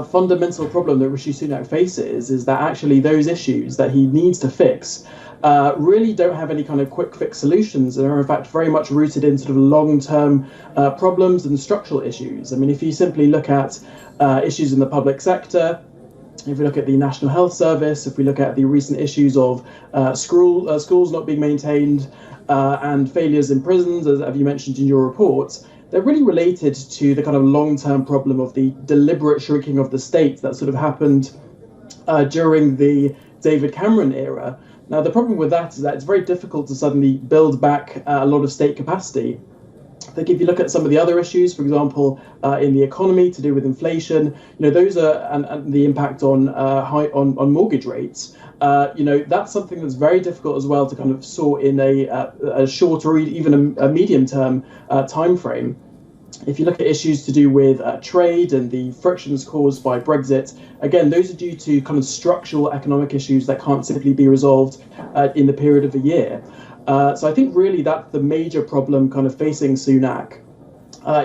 fundamental problem that Rishi Sunak faces is that actually those issues that he needs to fix really don't have any kind of quick fix solutions and are in fact very much rooted in sort of long-term problems and structural issues. I mean, if you simply look at issues in the public sector, if we look at the National Health Service, if we look at the recent issues of schools not being maintained and failures in prisons, as you mentioned in your report, they're really related to the kind of long-term problem of the deliberate shrinking of the state that sort of happened during the David Cameron era. Now, the problem with that is that it's very difficult to suddenly build back a lot of state capacity. I think if you look at some of the other issues, for example, in the economy to do with inflation, those are and the impact on on mortgage rates. That's something that's very difficult as well to kind of sort in a short or even a medium-term time frame. If you look at issues to do with trade and the frictions caused by Brexit, again, those are due to kind of structural economic issues that can't simply be resolved in the period of a year. So I think really that's the major problem kind of facing Sunak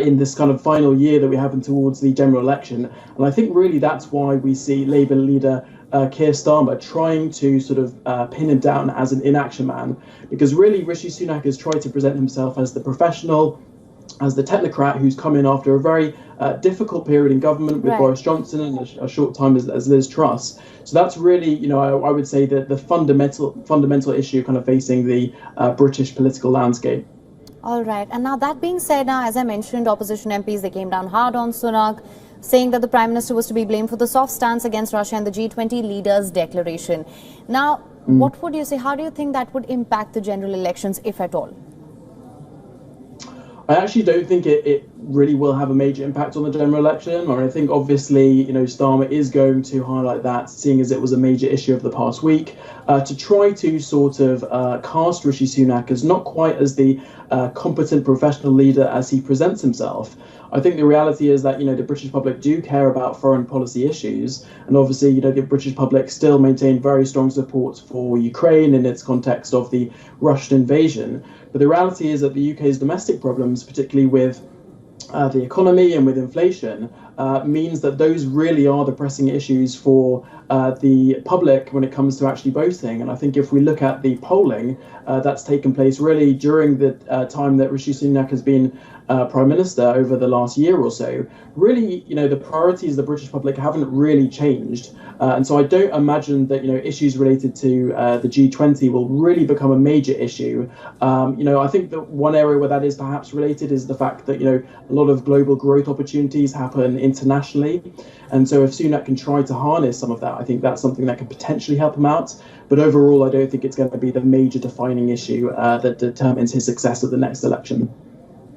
in this kind of final year that we have towards the general election. And I think really that's why we see Labour leader Keir Starmer trying to sort of pin him down as an inaction man, because really Rishi Sunak has tried to present himself as the professional, as the technocrat who's come in after a very difficult period in government with Boris Johnson and a short time as Liz Truss. So that's really, I would say that the fundamental issue kind of facing the British political landscape. All right. And now that being said, now, as I mentioned, opposition MPs, they came down hard on Sunak, saying that the Prime Minister was to be blamed for the soft stance against Russia and the G20 leaders' declaration. Now, what would you say? How do you think that would impact the general elections, if at all? I actually don't think it really will have a major impact on the general election. I think obviously, Starmer is going to highlight that, seeing as it was a major issue of the past week, to try to sort of cast Rishi Sunak as not quite as the competent professional leader as he presents himself. I think the reality is that, the British public do care about foreign policy issues. And obviously, the British public still maintain very strong support for Ukraine in its context of the Russian invasion. But the reality is that the UK's domestic problems, particularly with the economy and with inflation, means that those really are the pressing issues for the public when it comes to actually voting. And I think if we look at the polling that's taken place really during the time that Rishi Sunak has been Prime Minister over the last year or so, really, the priorities of the British public haven't really changed. And so I don't imagine that, issues related to the G20 will really become a major issue. I think that one area where that is perhaps related is the fact that, a lot of global growth opportunities happen internationally. And so if Sunak can try to harness some of that, I think that's something that could potentially help him out. But overall, I don't think it's going to be the major defining issue that determines his success at the next election.